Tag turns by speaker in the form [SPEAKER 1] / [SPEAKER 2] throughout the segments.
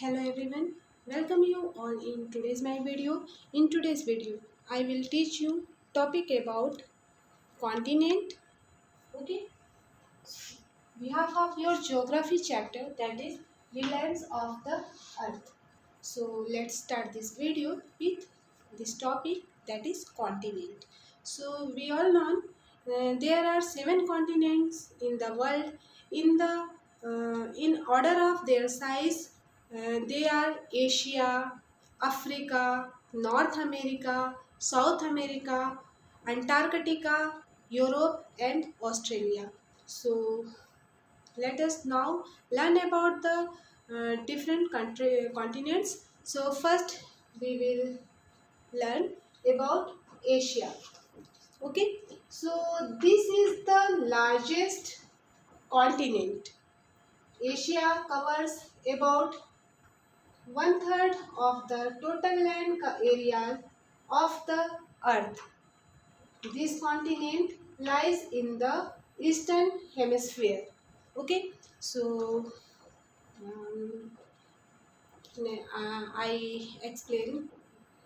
[SPEAKER 1] Hello everyone, welcome you all in today's my video. In today's video, I will teach you topic about continent. Okay, we have of your geography chapter, that is Reliance of the Earth. So let's start this video with this topic, that is continent. So we all know there are 7 continents in the world. In order of their size, they are Asia, Africa, North America, South America, Antarctica, Europe, and Australia. So let us now learn about the different continents. So first we will learn about Asia. Okay, so this is the largest continent. Asia covers about one third of the total land area of the earth. This continent lies in the eastern hemisphere. Okay, so um, I explain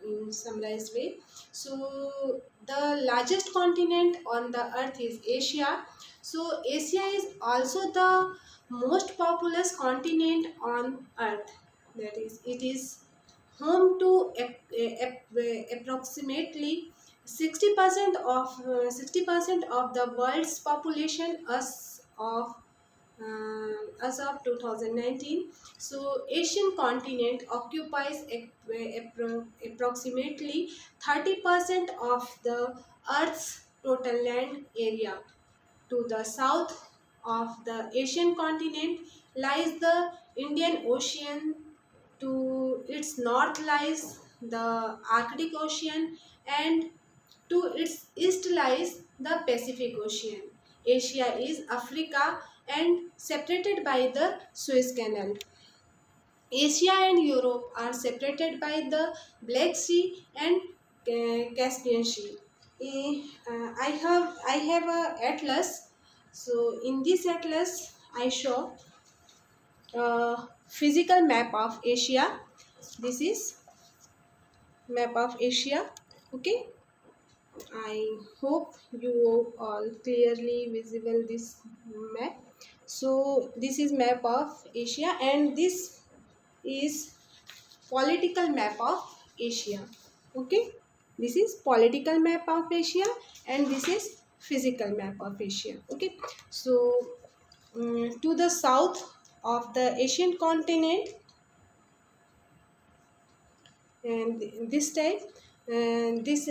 [SPEAKER 1] in summarized way. So the largest continent on the earth is Asia. So Asia is also the most populous continent on earth. That is, it is home to approximately 60% of the world's population as of 2019. So Asian continent occupies approximately 30% of the Earth's total land area. To the south of the Asian continent lies the Indian Ocean. To its north lies the Arctic Ocean, and to its east lies the Pacific Ocean. Asia is Africa and separated by the Suez Canal. Asia and Europe are separated by the Black Sea and Caspian Sea. I have a atlas. So in this atlas, I show a physical map of Asia. This is map of Asia. Okay, I hope you all clearly visible this map. So this is map of Asia, and this is political map of Asia. Okay, this is political map of Asia, and this is physical map of Asia. Okay, so to the south of the Asian continent, and this type, this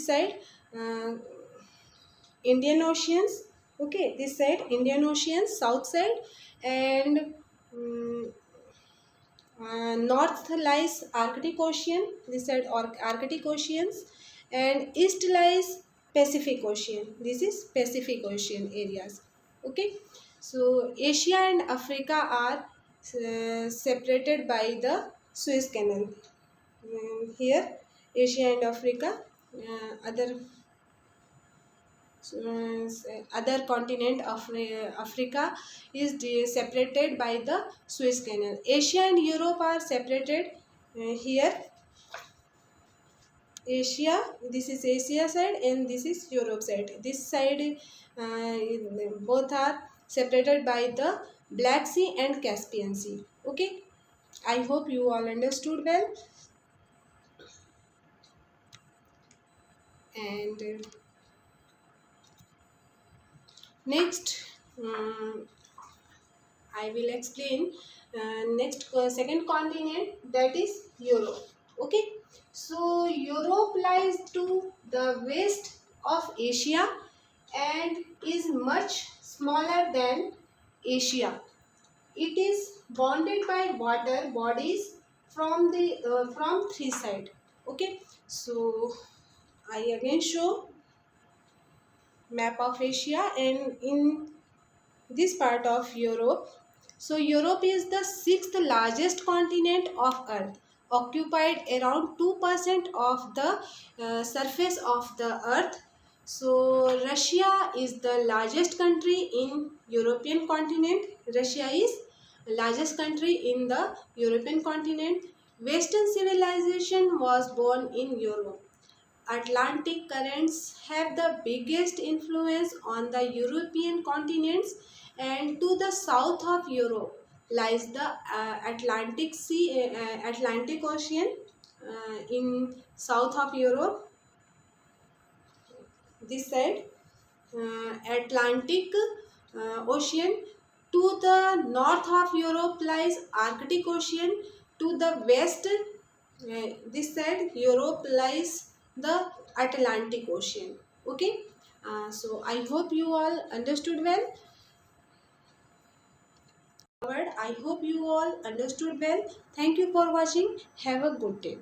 [SPEAKER 1] side, uh, Indian Oceans. Okay, this side Indian Oceans, south side, and um, north lies Arctic Ocean. This side Arctic Oceans, and east lies Pacific Ocean. This is Pacific Ocean areas. Okay, so Asia and Africa are separated by the Suez Canal. Here, Asia and Africa, other continent of Africa is separated by the Suez Canal. Asia and Europe are separated here. Asia, this is Asia side, and this is Europe side. This side, both are separated by the Black Sea and Caspian Sea. Okay, I hope you all understood well. And next, I will explain next second continent, that is Europe. Okay, so Europe lies to the west of Asia and is much smaller than Asia. It is bounded by water bodies from three sides. Okay, so I again show map of Asia, and in this part of Europe. So Europe is the sixth largest continent of Earth, occupied around 2% of the surface of the Earth. So Russia is the largest country in European continent. Russia is largest country in the European continent. Western civilization was born in Europe. Atlantic currents have the biggest influence on the European continents, and to the south of Europe lies the Atlantic Ocean. In south of Europe, this side, Atlantic Ocean. To the north of Europe lies Arctic Ocean. To the west, this side Europe lies the Atlantic Ocean. Okay. So I hope you all understood well. I hope you all understood well. Thank you for watching. Have a good day.